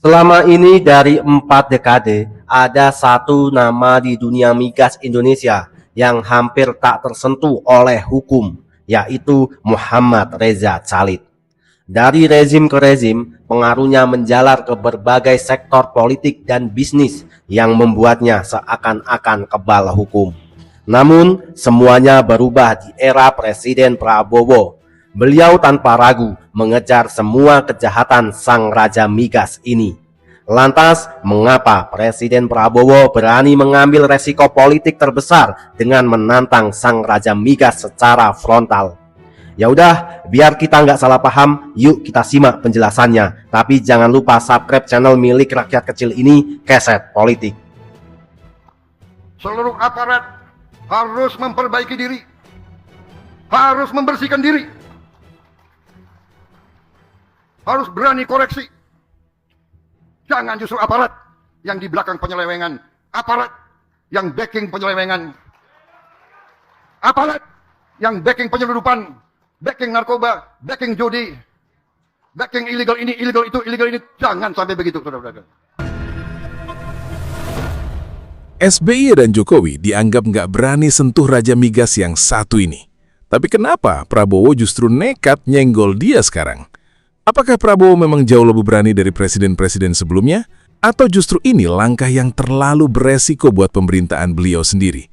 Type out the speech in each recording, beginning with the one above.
Selama ini dari 4 dekade, ada satu nama di dunia migas Indonesia yang hampir tak tersentuh oleh hukum, yaitu Muhammad Reza Khalid. Dari rezim ke rezim, pengaruhnya menjalar ke berbagai sektor politik dan bisnis yang membuatnya seakan-akan kebal hukum. Namun, semuanya berubah di era Presiden Prabowo. Beliau tanpa ragu mengejar semua kejahatan sang Raja Migas ini. Lantas, mengapa Presiden Prabowo berani mengambil resiko politik terbesar dengan menantang sang Raja Migas secara frontal? Ya udah, biar kita nggak salah paham, yuk kita simak penjelasannya. Tapi jangan lupa subscribe channel milik rakyat kecil ini, Keset Politik. Seluruh aparat harus memperbaiki diri, harus membersihkan diri, harus berani koreksi. Jangan justru aparat yang di belakang penyelewengan, aparat yang backing penyelewengan, aparat yang backing penyelundupan, backing narkoba, backing judi, backing illegal ini, illegal itu, illegal ini. Jangan sampai begitu, saudara-saudara. SBY dan Jokowi dianggap nggak berani sentuh Raja Migas yang satu ini. Tapi kenapa Prabowo justru nekat nyenggol dia sekarang? Apakah Prabowo memang jauh lebih berani dari presiden-presiden sebelumnya? Atau justru ini langkah yang terlalu beresiko buat pemerintahan beliau sendiri?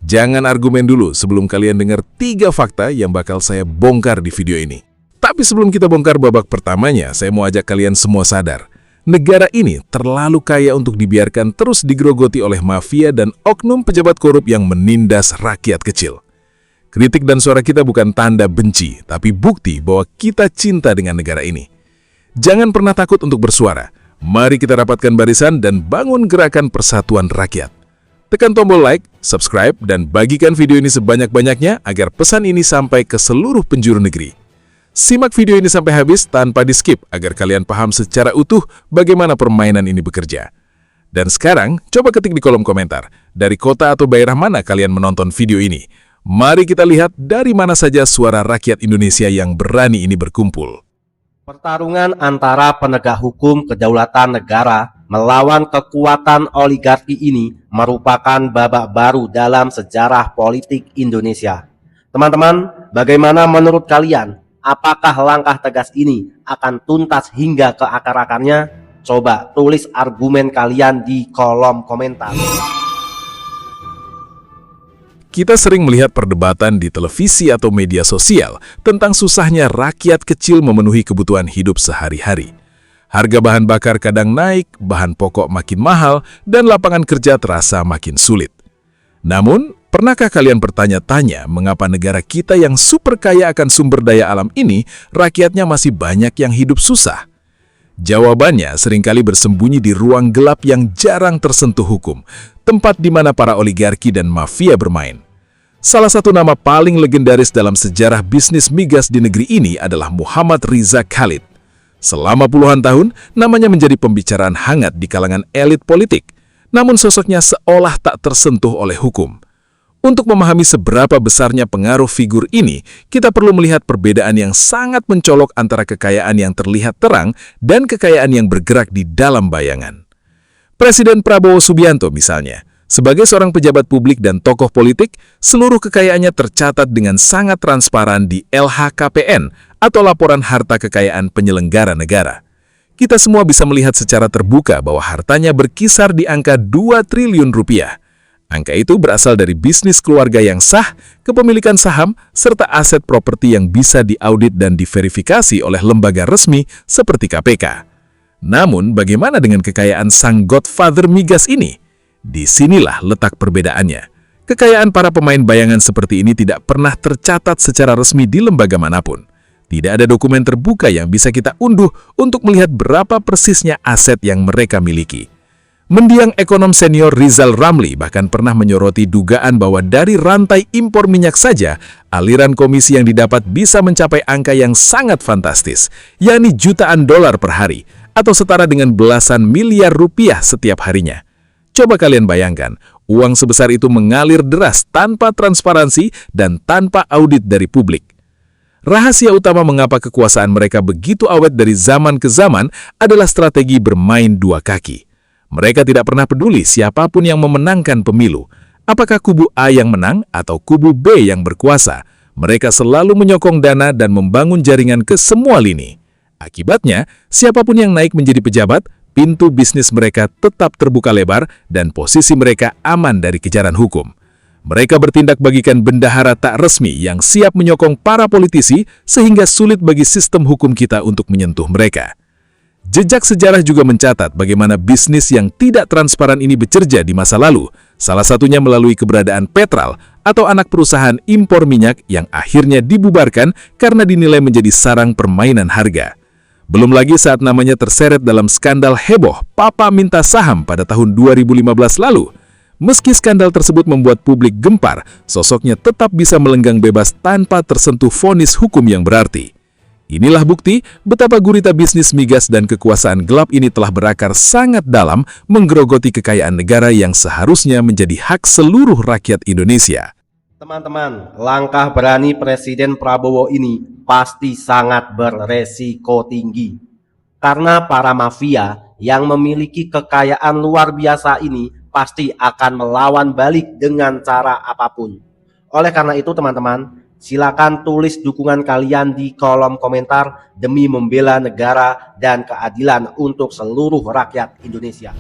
Jangan argumen dulu sebelum kalian dengar 3 fakta yang bakal saya bongkar di video ini. Tapi sebelum kita bongkar babak pertamanya, saya mau ajak kalian semua sadar. Negara ini terlalu kaya untuk dibiarkan terus digerogoti oleh mafia dan oknum pejabat korup yang menindas rakyat kecil. Kritik dan suara kita bukan tanda benci, tapi bukti bahwa kita cinta dengan negara ini. Jangan pernah takut untuk bersuara. Mari kita rapatkan barisan dan bangun gerakan persatuan rakyat. Tekan tombol like, subscribe, dan bagikan video ini sebanyak-banyaknya agar pesan ini sampai ke seluruh penjuru negeri. Simak video ini sampai habis tanpa di-skip agar kalian paham secara utuh bagaimana permainan ini bekerja. Dan sekarang, coba ketik di kolom komentar, dari kota atau daerah mana kalian menonton video ini. Mari kita lihat dari mana saja suara rakyat Indonesia yang berani ini berkumpul. Pertarungan antara penegak hukum kedaulatan negara melawan kekuatan oligarki ini merupakan babak baru dalam sejarah politik Indonesia. Teman-teman, bagaimana menurut kalian? Apakah langkah tegas ini akan tuntas hingga ke akar-akarnya? Coba tulis argumen kalian di kolom komentar. Kita sering melihat perdebatan di televisi atau media sosial tentang susahnya rakyat kecil memenuhi kebutuhan hidup sehari-hari. Harga bahan bakar kadang naik, bahan pokok makin mahal, dan lapangan kerja terasa makin sulit. Namun, pernahkah kalian bertanya-tanya mengapa negara kita yang super kaya akan sumber daya alam ini, rakyatnya masih banyak yang hidup susah? Jawabannya seringkali bersembunyi di ruang gelap yang jarang tersentuh hukum, tempat di mana para oligarki dan mafia bermain. Salah satu nama paling legendaris dalam sejarah bisnis migas di negeri ini adalah Muhammad Reza Khalid. Selama puluhan tahun, namanya menjadi pembicaraan hangat di kalangan elit politik, namun sosoknya seolah tak tersentuh oleh hukum. Untuk memahami seberapa besarnya pengaruh figur ini, kita perlu melihat perbedaan yang sangat mencolok antara kekayaan yang terlihat terang dan kekayaan yang bergerak di dalam bayangan. Presiden Prabowo Subianto misalnya, sebagai seorang pejabat publik dan tokoh politik, seluruh kekayaannya tercatat dengan sangat transparan di LHKPN atau Laporan Harta Kekayaan Penyelenggara Negara. Kita semua bisa melihat secara terbuka bahwa hartanya berkisar di angka 2 triliun rupiah. Angka itu berasal dari bisnis keluarga yang sah, kepemilikan saham, serta aset properti yang bisa diaudit dan diverifikasi oleh lembaga resmi seperti KPK. Namun, bagaimana dengan kekayaan sang godfather migas ini? Disinilah letak perbedaannya. Kekayaan para pemain bayangan seperti ini tidak pernah tercatat secara resmi di lembaga manapun. Tidak ada dokumen terbuka yang bisa kita unduh untuk melihat berapa persisnya aset yang mereka miliki. Mendiang ekonom senior Rizal Ramli bahkan pernah menyoroti dugaan bahwa dari rantai impor minyak saja, aliran komisi yang didapat bisa mencapai angka yang sangat fantastis, yakni jutaan dolar per hari, atau setara dengan belasan miliar rupiah setiap harinya. Coba kalian bayangkan, uang sebesar itu mengalir deras tanpa transparansi dan tanpa audit dari publik. Rahasia utama mengapa kekuasaan mereka begitu awet dari zaman ke zaman adalah strategi bermain dua kaki. Mereka tidak pernah peduli siapapun yang memenangkan pemilu. Apakah kubu A yang menang atau kubu B yang berkuasa? Mereka selalu menyokong dana dan membangun jaringan ke semua lini. Akibatnya, siapapun yang naik menjadi pejabat, pintu bisnis mereka tetap terbuka lebar dan posisi mereka aman dari kejaran hukum. Mereka bertindak bagikan bendahara tak resmi yang siap menyokong para politisi sehingga sulit bagi sistem hukum kita untuk menyentuh mereka. Jejak sejarah juga mencatat bagaimana bisnis yang tidak transparan ini bekerja di masa lalu, salah satunya melalui keberadaan Petral atau anak perusahaan impor minyak yang akhirnya dibubarkan karena dinilai menjadi sarang permainan harga. Belum lagi saat namanya terseret dalam skandal heboh Papa Minta Saham pada tahun 2015 lalu. Meski skandal tersebut membuat publik gempar, sosoknya tetap bisa melenggang bebas tanpa tersentuh vonis hukum yang berarti. Inilah bukti betapa gurita bisnis migas dan kekuasaan gelap ini telah berakar sangat dalam menggerogoti kekayaan negara yang seharusnya menjadi hak seluruh rakyat Indonesia. Teman-teman, langkah berani Presiden Prabowo ini pasti sangat beresiko tinggi. Karena para mafia yang memiliki kekayaan luar biasa ini pasti akan melawan balik dengan cara apapun. Oleh karena itu teman-teman, silakan tulis dukungan kalian di kolom komentar demi membela negara dan keadilan untuk seluruh rakyat Indonesia.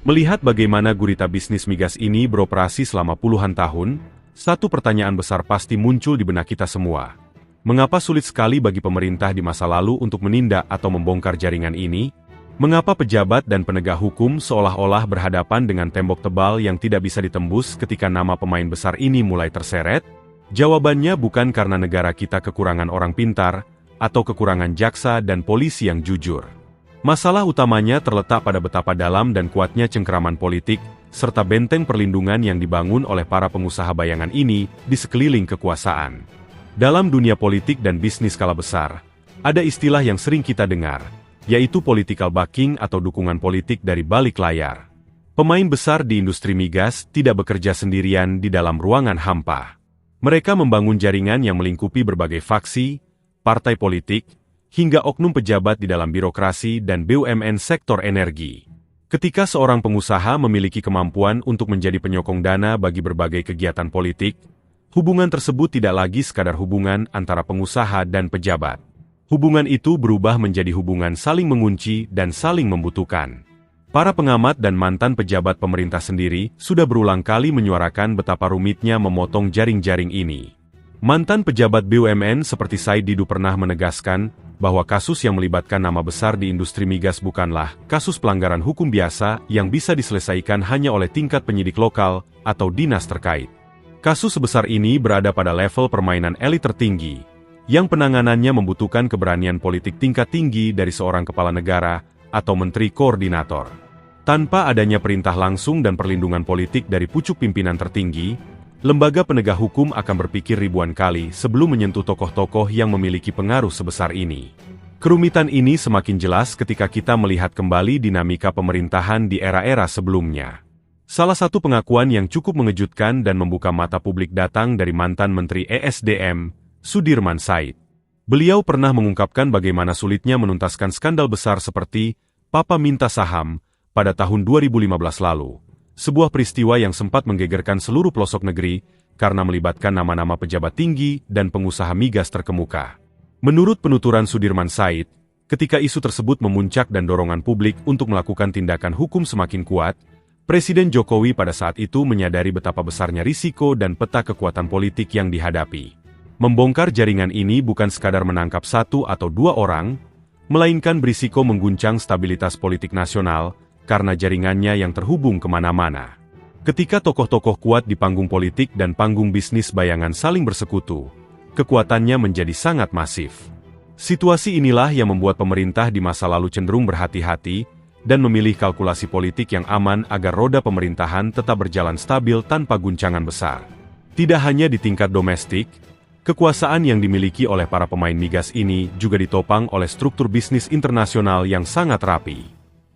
Melihat bagaimana gurita bisnis migas ini beroperasi selama puluhan tahun, satu pertanyaan besar pasti muncul di benak kita semua. Mengapa sulit sekali bagi pemerintah di masa lalu untuk menindak atau membongkar jaringan ini? Mengapa pejabat dan penegak hukum seolah-olah berhadapan dengan tembok tebal yang tidak bisa ditembus ketika nama pemain besar ini mulai terseret? Jawabannya bukan karena negara kita kekurangan orang pintar atau kekurangan jaksa dan polisi yang jujur. Masalah utamanya terletak pada betapa dalam dan kuatnya cengkeraman politik, serta benteng perlindungan yang dibangun oleh para pengusaha bayangan ini di sekeliling kekuasaan. Dalam dunia politik dan bisnis skala besar, ada istilah yang sering kita dengar, yaitu political backing atau dukungan politik dari balik layar. Pemain besar di industri migas tidak bekerja sendirian di dalam ruangan hampa. Mereka membangun jaringan yang melingkupi berbagai faksi, partai politik, hingga oknum pejabat di dalam birokrasi dan BUMN sektor energi. Ketika seorang pengusaha memiliki kemampuan untuk menjadi penyokong dana bagi berbagai kegiatan politik, hubungan tersebut tidak lagi sekadar hubungan antara pengusaha dan pejabat. Hubungan itu berubah menjadi hubungan saling mengunci dan saling membutuhkan. Para pengamat dan mantan pejabat pemerintah sendiri sudah berulang kali menyuarakan betapa rumitnya memotong jaring-jaring ini. Mantan pejabat BUMN seperti Said Didu pernah menegaskan bahwa kasus yang melibatkan nama besar di industri migas bukanlah kasus pelanggaran hukum biasa yang bisa diselesaikan hanya oleh tingkat penyidik lokal atau dinas terkait. Kasus sebesar ini berada pada level permainan elit tertinggi, yang penanganannya membutuhkan keberanian politik tingkat tinggi dari seorang kepala negara atau menteri koordinator. Tanpa adanya perintah langsung dan perlindungan politik dari pucuk pimpinan tertinggi, lembaga penegak hukum akan berpikir ribuan kali sebelum menyentuh tokoh-tokoh yang memiliki pengaruh sebesar ini. Kerumitan ini semakin jelas ketika kita melihat kembali dinamika pemerintahan di era-era sebelumnya. Salah satu pengakuan yang cukup mengejutkan dan membuka mata publik datang dari mantan Menteri ESDM, Sudirman Said. Beliau pernah mengungkapkan bagaimana sulitnya menuntaskan skandal besar seperti Papa Minta Saham pada tahun 2015 lalu. Sebuah peristiwa yang sempat menggegerkan seluruh pelosok negeri karena melibatkan nama-nama pejabat tinggi dan pengusaha migas terkemuka. Menurut penuturan Sudirman Said, ketika isu tersebut memuncak dan dorongan publik untuk melakukan tindakan hukum semakin kuat, Presiden Jokowi pada saat itu menyadari betapa besarnya risiko dan peta kekuatan politik yang dihadapi. Membongkar jaringan ini bukan sekadar menangkap satu atau dua orang, melainkan berisiko mengguncang stabilitas politik nasional karena jaringannya yang terhubung kemana-mana. Ketika tokoh-tokoh kuat di panggung politik dan panggung bisnis bayangan saling bersekutu, kekuatannya menjadi sangat masif. Situasi inilah yang membuat pemerintah di masa lalu cenderung berhati-hati dan memilih kalkulasi politik yang aman agar roda pemerintahan tetap berjalan stabil tanpa guncangan besar. Tidak hanya di tingkat domestik, kekuasaan yang dimiliki oleh para pemain migas ini juga ditopang oleh struktur bisnis internasional yang sangat rapi.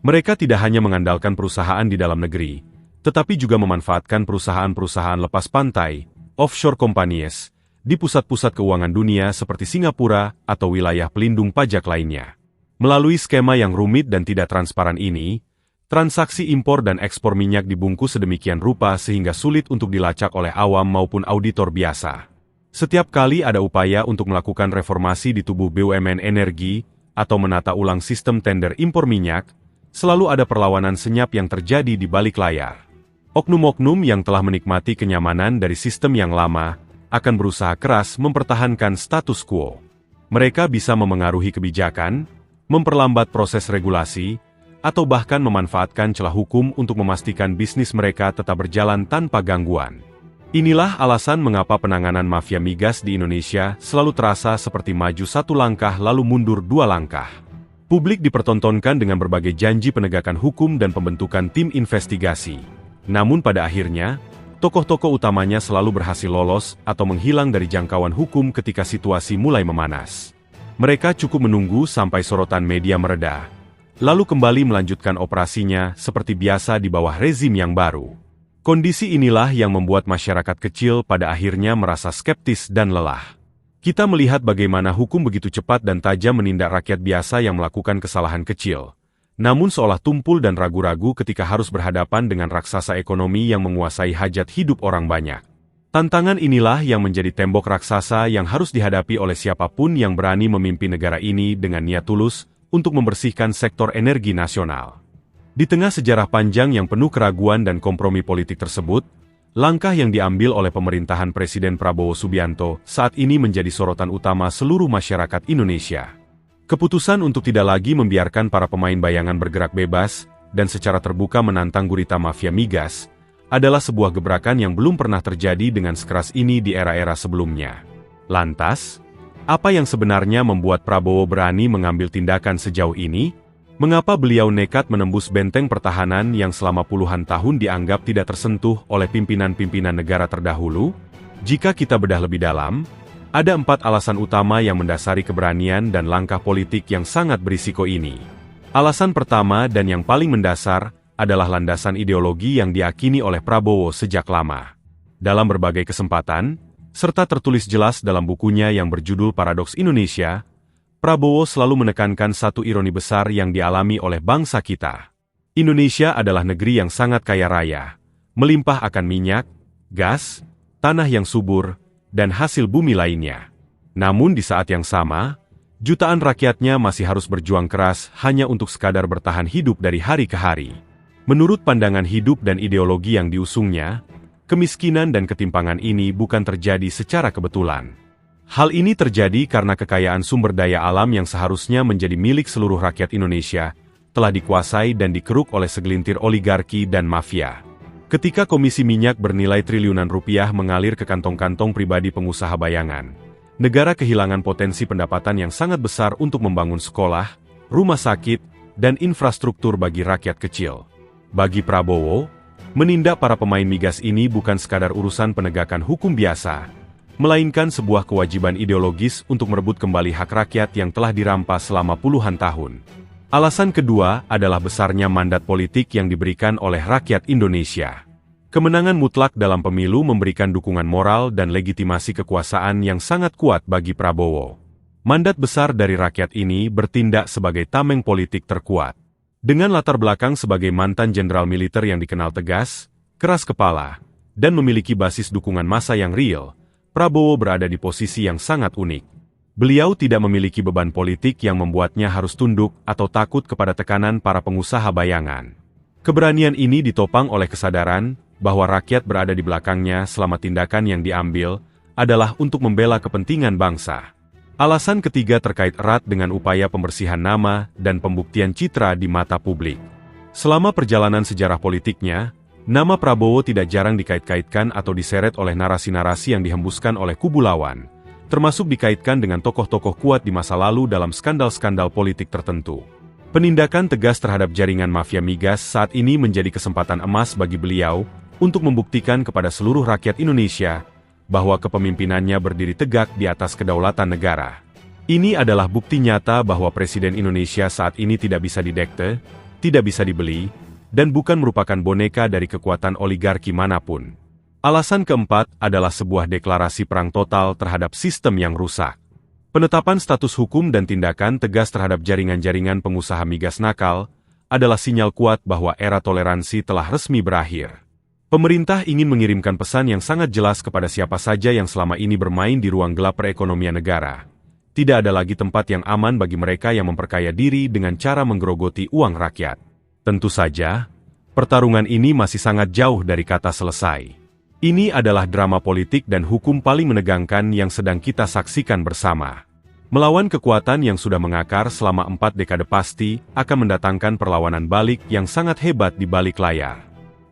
Mereka tidak hanya mengandalkan perusahaan di dalam negeri, tetapi juga memanfaatkan perusahaan-perusahaan lepas pantai, offshore companies, di pusat-pusat keuangan dunia seperti Singapura atau wilayah pelindung pajak lainnya. Melalui skema yang rumit dan tidak transparan ini, transaksi impor dan ekspor minyak dibungkus sedemikian rupa sehingga sulit untuk dilacak oleh awam maupun auditor biasa. Setiap kali ada upaya untuk melakukan reformasi di tubuh BUMN energi atau menata ulang sistem tender impor minyak, selalu ada perlawanan senyap yang terjadi di balik layar. Oknum-oknum yang telah menikmati kenyamanan dari sistem yang lama akan berusaha keras mempertahankan status quo. Mereka bisa memengaruhi kebijakan, memperlambat proses regulasi, atau bahkan memanfaatkan celah hukum untuk memastikan bisnis mereka tetap berjalan tanpa gangguan. Inilah alasan mengapa penanganan mafia migas di Indonesia selalu terasa seperti maju satu langkah lalu mundur dua langkah. Publik dipertontonkan dengan berbagai janji penegakan hukum dan pembentukan tim investigasi. Namun pada akhirnya, tokoh-tokoh utamanya selalu berhasil lolos atau menghilang dari jangkauan hukum ketika situasi mulai memanas. Mereka cukup menunggu sampai sorotan media mereda, lalu kembali melanjutkan operasinya seperti biasa di bawah rezim yang baru. Kondisi inilah yang membuat masyarakat kecil pada akhirnya merasa skeptis dan lelah. Kita melihat bagaimana hukum begitu cepat dan tajam menindak rakyat biasa yang melakukan kesalahan kecil, namun seolah tumpul dan ragu-ragu ketika harus berhadapan dengan raksasa ekonomi yang menguasai hajat hidup orang banyak. Tantangan inilah yang menjadi tembok raksasa yang harus dihadapi oleh siapapun yang berani memimpin negara ini dengan niat tulus untuk membersihkan sektor energi nasional. Di tengah sejarah panjang yang penuh keraguan dan kompromi politik tersebut, langkah yang diambil oleh pemerintahan Presiden Prabowo Subianto saat ini menjadi sorotan utama seluruh masyarakat Indonesia. Keputusan untuk tidak lagi membiarkan para pemain bayangan bergerak bebas dan secara terbuka menantang gurita mafia migas adalah sebuah gebrakan yang belum pernah terjadi dengan sekeras ini di era-era sebelumnya. Lantas, apa yang sebenarnya membuat Prabowo berani mengambil tindakan sejauh ini? Mengapa beliau nekat menembus benteng pertahanan yang selama puluhan tahun dianggap tidak tersentuh oleh pimpinan-pimpinan negara terdahulu? Jika kita bedah lebih dalam, ada 4 alasan utama yang mendasari keberanian dan langkah politik yang sangat berisiko ini. Alasan pertama dan yang paling mendasar adalah landasan ideologi yang diakini oleh Prabowo sejak lama. Dalam berbagai kesempatan, serta tertulis jelas dalam bukunya yang berjudul Paradoks Indonesia, Prabowo selalu menekankan satu ironi besar yang dialami oleh bangsa kita. Indonesia adalah negeri yang sangat kaya raya, melimpah akan minyak, gas, tanah yang subur, dan hasil bumi lainnya. Namun di saat yang sama, jutaan rakyatnya masih harus berjuang keras hanya untuk sekadar bertahan hidup dari hari ke hari. Menurut pandangan hidup dan ideologi yang diusungnya, kemiskinan dan ketimpangan ini bukan terjadi secara kebetulan. Hal ini terjadi karena kekayaan sumber daya alam yang seharusnya menjadi milik seluruh rakyat Indonesia, telah dikuasai dan dikeruk oleh segelintir oligarki dan mafia. Ketika Komisi Minyak bernilai triliunan rupiah mengalir ke kantong-kantong pribadi pengusaha bayangan, negara kehilangan potensi pendapatan yang sangat besar untuk membangun sekolah, rumah sakit, dan infrastruktur bagi rakyat kecil. Bagi Prabowo, menindak para pemain migas ini bukan sekadar urusan penegakan hukum biasa, melainkan sebuah kewajiban ideologis untuk merebut kembali hak rakyat yang telah dirampas selama puluhan tahun. Alasan kedua adalah besarnya mandat politik yang diberikan oleh rakyat Indonesia. Kemenangan mutlak dalam pemilu memberikan dukungan moral dan legitimasi kekuasaan yang sangat kuat bagi Prabowo. Mandat besar dari rakyat ini bertindak sebagai tameng politik terkuat. Dengan latar belakang sebagai mantan jenderal militer yang dikenal tegas, keras kepala, dan memiliki basis dukungan massa yang real, Prabowo berada di posisi yang sangat unik. Beliau tidak memiliki beban politik yang membuatnya harus tunduk atau takut kepada tekanan para pengusaha bayangan. Keberanian ini ditopang oleh kesadaran bahwa rakyat berada di belakangnya selama tindakan yang diambil adalah untuk membela kepentingan bangsa. Alasan ketiga terkait erat dengan upaya pembersihan nama dan pembuktian citra di mata publik. Selama perjalanan sejarah politiknya, nama Prabowo tidak jarang dikait-kaitkan atau diseret oleh narasi-narasi yang dihembuskan oleh kubu lawan, termasuk dikaitkan dengan tokoh-tokoh kuat di masa lalu dalam skandal-skandal politik tertentu. Penindakan tegas terhadap jaringan mafia migas saat ini menjadi kesempatan emas bagi beliau untuk membuktikan kepada seluruh rakyat Indonesia bahwa kepemimpinannya berdiri tegak di atas kedaulatan negara. Ini adalah bukti nyata bahwa Presiden Indonesia saat ini tidak bisa didekte, tidak bisa dibeli, dan bukan merupakan boneka dari kekuatan oligarki manapun. Alasan keempat adalah sebuah deklarasi perang total terhadap sistem yang rusak. Penetapan status hukum dan tindakan tegas terhadap jaringan-jaringan pengusaha migas nakal adalah sinyal kuat bahwa era toleransi telah resmi berakhir. Pemerintah ingin mengirimkan pesan yang sangat jelas kepada siapa saja yang selama ini bermain di ruang gelap perekonomian negara. Tidak ada lagi tempat yang aman bagi mereka yang memperkaya diri dengan cara menggerogoti uang rakyat. Tentu saja, pertarungan ini masih sangat jauh dari kata selesai. Ini adalah drama politik dan hukum paling menegangkan yang sedang kita saksikan bersama. Melawan kekuatan yang sudah mengakar selama 4 dekade pasti akan mendatangkan perlawanan balik yang sangat hebat di balik layar.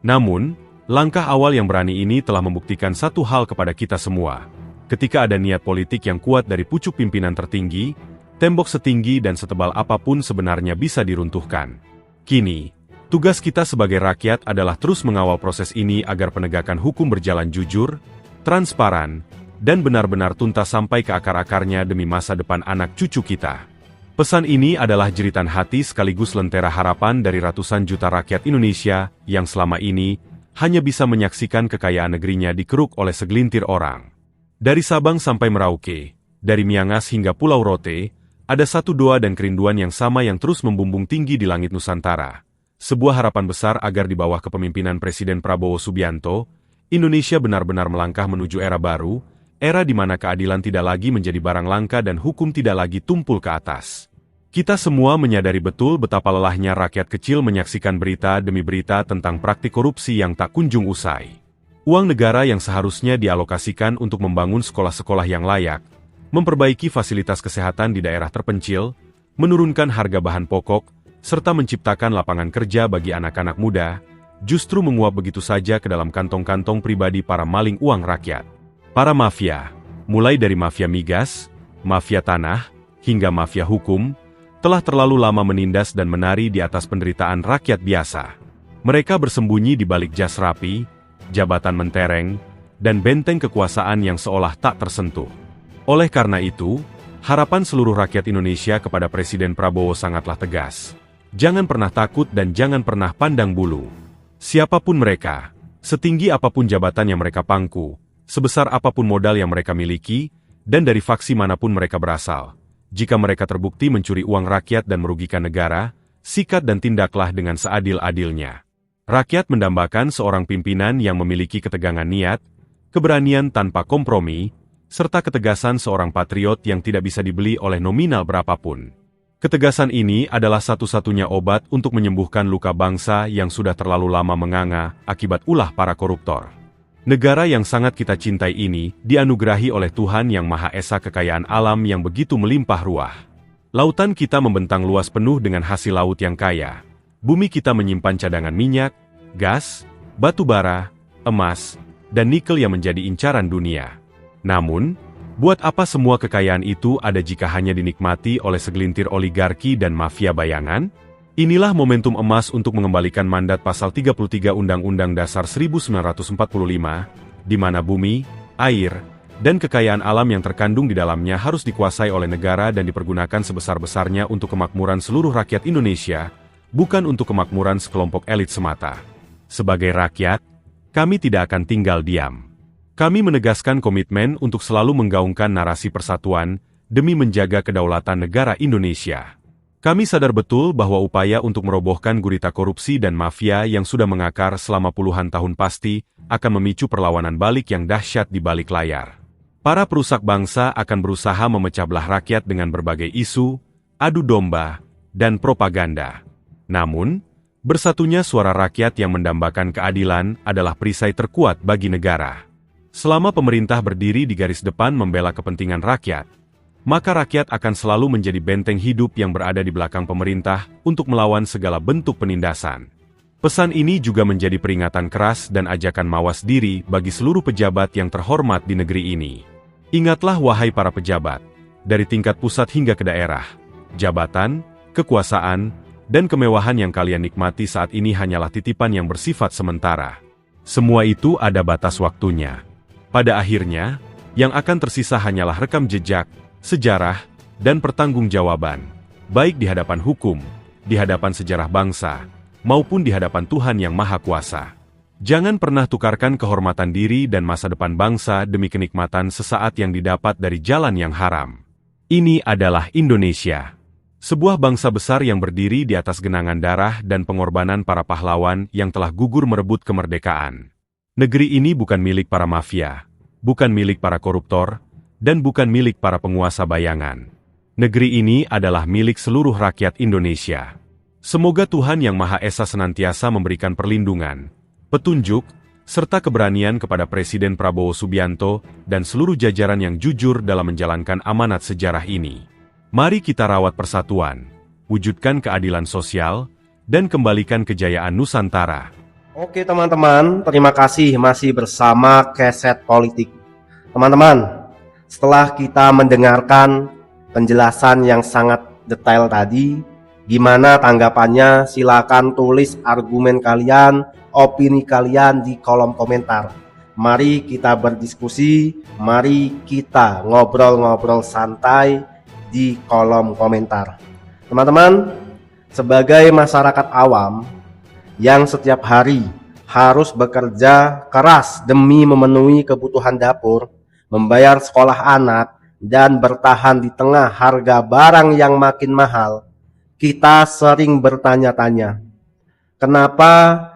Namun, langkah awal yang berani ini telah membuktikan satu hal kepada kita semua. Ketika ada niat politik yang kuat dari pucuk pimpinan tertinggi, tembok setinggi dan setebal apapun sebenarnya bisa diruntuhkan. Kini, tugas kita sebagai rakyat adalah terus mengawal proses ini agar penegakan hukum berjalan jujur, transparan, dan benar-benar tuntas sampai ke akar-akarnya demi masa depan anak cucu kita. Pesan ini adalah jeritan hati sekaligus lentera harapan dari ratusan juta rakyat Indonesia yang selama ini hanya bisa menyaksikan kekayaan negerinya dikeruk oleh segelintir orang. Dari Sabang sampai Merauke, dari Miangas hingga Pulau Rote, ada satu doa dan kerinduan yang sama yang terus membumbung tinggi di langit Nusantara. Sebuah harapan besar agar di bawah kepemimpinan Presiden Prabowo Subianto, Indonesia benar-benar melangkah menuju era baru, era di mana keadilan tidak lagi menjadi barang langka dan hukum tidak lagi tumpul ke atas. Kita semua menyadari betul betapa lelahnya rakyat kecil menyaksikan berita demi berita tentang praktik korupsi yang tak kunjung usai. Uang negara yang seharusnya dialokasikan untuk membangun sekolah-sekolah yang layak, memperbaiki fasilitas kesehatan di daerah terpencil, menurunkan harga bahan pokok, serta menciptakan lapangan kerja bagi anak-anak muda, justru menguap begitu saja ke dalam kantong-kantong pribadi para maling uang rakyat. Para mafia, mulai dari mafia migas, mafia tanah, hingga mafia hukum, telah terlalu lama menindas dan menari di atas penderitaan rakyat biasa. Mereka bersembunyi di balik jas rapi, jabatan mentereng, dan benteng kekuasaan yang seolah tak tersentuh. Oleh karena itu, harapan seluruh rakyat Indonesia kepada Presiden Prabowo sangatlah tegas. Jangan pernah takut dan jangan pernah pandang bulu. Siapapun mereka, setinggi apapun jabatan yang mereka pangku, sebesar apapun modal yang mereka miliki, dan dari faksi manapun mereka berasal, jika mereka terbukti mencuri uang rakyat dan merugikan negara, sikat dan tindaklah dengan seadil-adilnya. Rakyat mendambakan seorang pimpinan yang memiliki ketegangan niat, keberanian tanpa kompromi, serta ketegasan seorang patriot yang tidak bisa dibeli oleh nominal berapapun. Ketegasan ini adalah satu-satunya obat untuk menyembuhkan luka bangsa yang sudah terlalu lama menganga akibat ulah para koruptor. Negara yang sangat kita cintai ini dianugerahi oleh Tuhan Yang Maha Esa kekayaan alam yang begitu melimpah ruah. Lautan kita membentang luas penuh dengan hasil laut yang kaya. Bumi kita menyimpan cadangan minyak, gas, batu bara, emas, dan nikel yang menjadi incaran dunia. Namun, buat apa semua kekayaan itu ada jika hanya dinikmati oleh segelintir oligarki dan mafia bayangan? Inilah momentum emas untuk mengembalikan mandat pasal 33 Undang-Undang Dasar 1945, di mana bumi, air, dan kekayaan alam yang terkandung di dalamnya harus dikuasai oleh negara dan dipergunakan sebesar-besarnya untuk kemakmuran seluruh rakyat Indonesia, bukan untuk kemakmuran sekelompok elit semata. Sebagai rakyat, kami tidak akan tinggal diam. Kami menegaskan komitmen untuk selalu menggaungkan narasi persatuan demi menjaga kedaulatan negara Indonesia. Kami sadar betul bahwa upaya untuk merobohkan gurita korupsi dan mafia yang sudah mengakar selama puluhan tahun pasti akan memicu perlawanan balik yang dahsyat di balik layar. Para perusak bangsa akan berusaha memecah belah rakyat dengan berbagai isu, adu domba, dan propaganda. Namun, bersatunya suara rakyat yang mendambakan keadilan adalah perisai terkuat bagi negara. Selama pemerintah berdiri di garis depan membela kepentingan rakyat, maka rakyat akan selalu menjadi benteng hidup yang berada di belakang pemerintah untuk melawan segala bentuk penindasan. Pesan ini juga menjadi peringatan keras dan ajakan mawas diri bagi seluruh pejabat yang terhormat di negeri ini. Ingatlah wahai para pejabat, dari tingkat pusat hingga ke daerah, jabatan, kekuasaan, dan kemewahan yang kalian nikmati saat ini hanyalah titipan yang bersifat sementara. Semua itu ada batas waktunya. Pada akhirnya, yang akan tersisa hanyalah rekam jejak, sejarah, dan pertanggungjawaban, baik di hadapan hukum, di hadapan sejarah bangsa, maupun di hadapan Tuhan Yang Maha Kuasa. Jangan pernah tukarkan kehormatan diri dan masa depan bangsa demi kenikmatan sesaat yang didapat dari jalan yang haram. Ini adalah Indonesia. Sebuah bangsa besar yang berdiri di atas genangan darah dan pengorbanan para pahlawan yang telah gugur merebut kemerdekaan. Negeri ini bukan milik para mafia, bukan milik para koruptor, dan bukan milik para penguasa bayangan. Negeri ini adalah milik seluruh rakyat Indonesia. Semoga Tuhan Yang Maha Esa senantiasa memberikan perlindungan, petunjuk, serta keberanian kepada Presiden Prabowo Subianto dan seluruh jajaran yang jujur dalam menjalankan amanat sejarah ini. Mari kita rawat persatuan, wujudkan keadilan sosial, dan kembalikan kejayaan Nusantara. Oke teman-teman, terima kasih masih bersama Keset Politik. Teman-teman, setelah kita mendengarkan penjelasan yang sangat detail tadi, gimana tanggapannya? Silakan tulis argumen kalian, opini kalian di kolom komentar. Mari kita berdiskusi, mari kita ngobrol-ngobrol santai di kolom komentar. Teman-teman, sebagai masyarakat awam yang setiap hari harus bekerja keras demi memenuhi kebutuhan dapur, membayar sekolah anak, dan bertahan di tengah harga barang yang makin mahal, kita sering bertanya-tanya, kenapa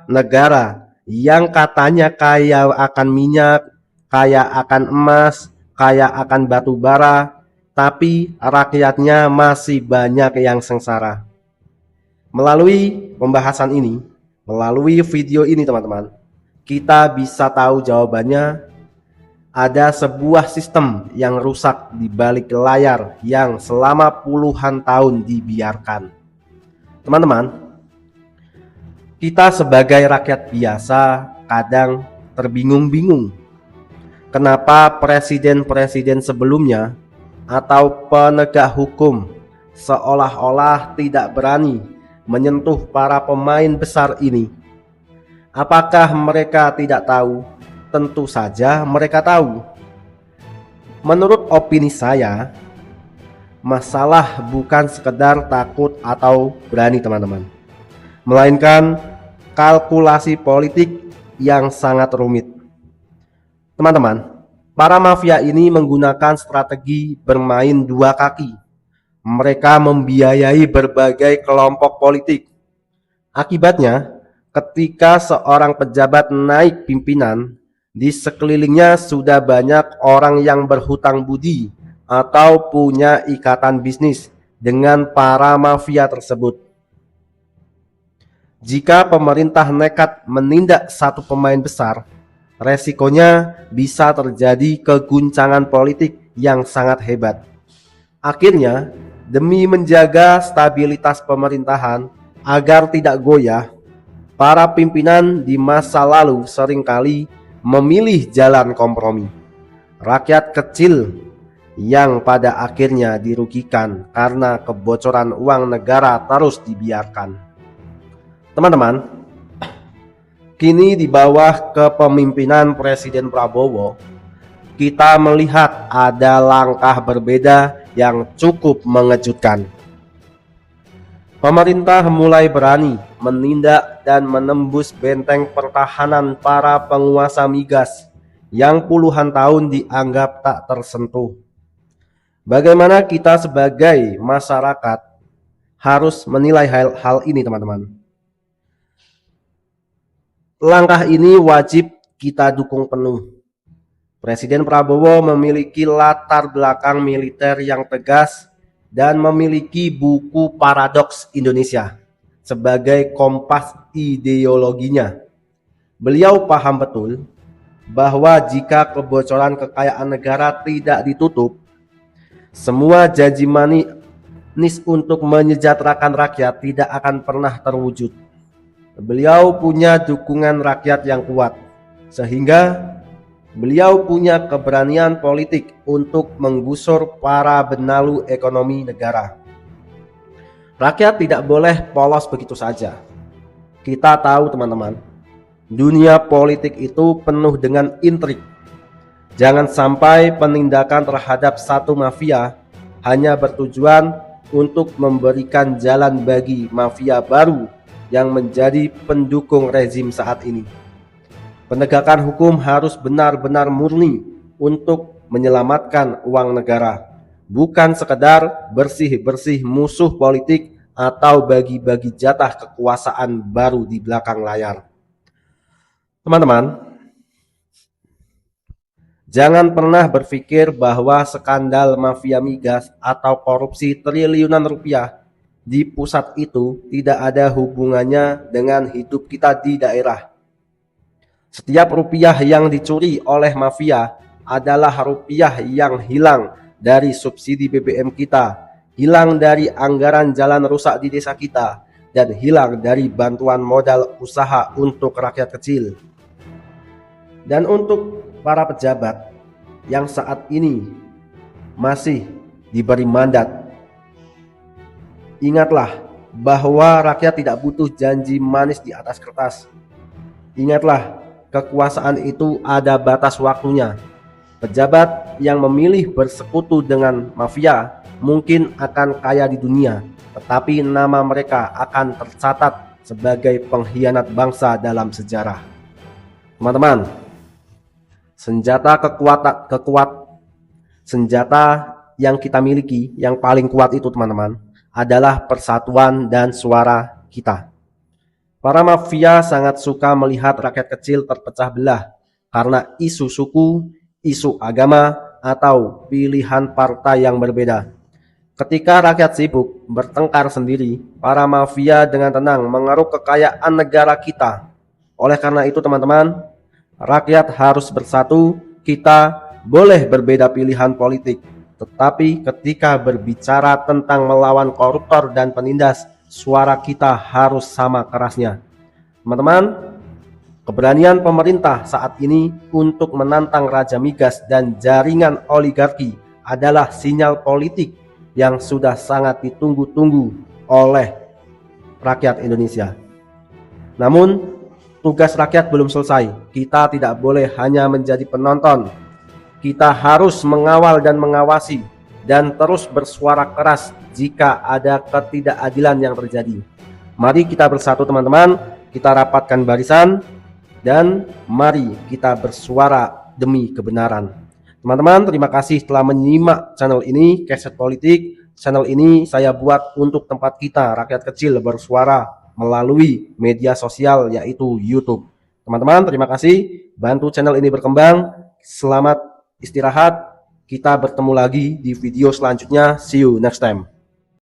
negara yang katanya kaya akan minyak, kaya akan emas, kaya akan batu bara, tapi rakyatnya masih banyak yang sengsara? Melalui pembahasan ini, melalui video ini teman-teman, kita bisa tahu jawabannya. Ada sebuah sistem yang rusak di balik layar yang selama puluhan tahun dibiarkan. Teman-teman, kita sebagai rakyat biasa kadang terbingung-bingung kenapa presiden-presiden sebelumnya atau penegak hukum seolah-olah tidak berani menyentuh para pemain besar ini. Apakah mereka tidak tahu? Tentu saja mereka tahu. Menurut opini saya, masalah bukan sekedar takut atau berani teman-teman, melainkan kalkulasi politik yang sangat rumit. Teman-teman, para mafia ini menggunakan strategi bermain dua kaki. Mereka membiayai berbagai kelompok politik. Akibatnya, ketika seorang pejabat naik pimpinan, di sekelilingnya sudah banyak orang yang berhutang budi atau punya ikatan bisnis dengan para mafia tersebut. Jika pemerintah nekat menindak satu pemain besar, resikonya bisa terjadi keguncangan politik yang sangat hebat. Akhirnya, demi menjaga stabilitas pemerintahan agar tidak goyah, para pimpinan di masa lalu seringkali memilih jalan kompromi. Rakyat kecil yang pada akhirnya dirugikan karena kebocoran uang negara terus dibiarkan. Teman-teman, kini di bawah kepemimpinan Presiden Prabowo, kita melihat ada langkah berbeda yang cukup mengejutkan. Pemerintah mulai berani menindak dan menembus benteng pertahanan para penguasa migas yang puluhan tahun dianggap tak tersentuh. Bagaimana kita sebagai masyarakat harus menilai hal ini teman-teman? Langkah ini wajib kita dukung penuh. Presiden Prabowo memiliki latar belakang militer yang tegas dan memiliki buku Paradoks Indonesia sebagai kompas ideologinya. Beliau paham betul bahwa jika kebocoran kekayaan negara tidak ditutup, semua janji manis untuk menyejahterakan rakyat tidak akan pernah terwujud. Beliau punya dukungan rakyat yang kuat, sehingga beliau punya keberanian politik untuk menggusur para benalu ekonomi negara. Rakyat tidak boleh polos begitu saja. Kita tahu teman-teman, dunia politik itu penuh dengan intrik. Jangan sampai penindakan terhadap satu mafia hanya bertujuan untuk memberikan jalan bagi mafia baru yang menjadi pendukung rezim saat ini. Penegakan hukum harus benar-benar murni untuk menyelamatkan uang negara, bukan sekedar bersih-bersih musuh politik atau bagi-bagi jatah kekuasaan baru di belakang layar. Teman-teman, jangan pernah berpikir bahwa skandal mafia migas atau korupsi triliunan rupiah di pusat itu tidak ada hubungannya dengan hidup kita di daerah. Setiap rupiah yang dicuri oleh mafia adalah rupiah yang hilang dari subsidi BBM kita, hilang dari anggaran jalan rusak di desa kita, dan hilang dari bantuan modal usaha untuk rakyat kecil. Dan untuk para pejabat yang saat ini masih diberi mandat, ingatlah bahwa rakyat tidak butuh janji manis di atas kertas. Ingatlah, kekuasaan itu ada batas waktunya. Pejabat yang memilih bersekutu dengan mafia mungkin akan kaya di dunia, tetapi nama mereka akan tercatat sebagai pengkhianat bangsa dalam sejarah. Teman-teman, senjata yang kita miliki yang paling kuat itu, teman-teman, adalah persatuan dan suara kita. Para mafia sangat suka melihat rakyat kecil terpecah belah karena isu suku, isu agama, atau pilihan partai yang berbeda. Ketika rakyat sibuk bertengkar sendiri, para mafia dengan tenang mengeruk kekayaan negara kita. Oleh karena itu, teman-teman, rakyat harus bersatu. Kita boleh berbeda pilihan politik, tetapi ketika berbicara tentang melawan koruptor dan penindas, suara kita harus sama kerasnya. Teman-teman, keberanian pemerintah saat ini untuk menantang Raja Migas dan jaringan oligarki adalah sinyal politik yang sudah sangat ditunggu-tunggu oleh rakyat Indonesia. Namun, tugas rakyat belum selesai. Kita tidak boleh hanya menjadi penonton. Kita harus mengawal dan mengawasi dan terus bersuara keras jika ada ketidakadilan yang terjadi. Mari kita bersatu, teman-teman, kita rapatkan barisan, dan mari kita bersuara demi kebenaran. Teman-teman, terima kasih telah menyimak channel ini, Keset Politik. Channel ini saya buat untuk tempat kita, rakyat kecil, bersuara melalui media sosial yaitu YouTube. Teman-teman, terima kasih, bantu channel ini berkembang. Selamat istirahat. Kita bertemu lagi di video selanjutnya. See you next time.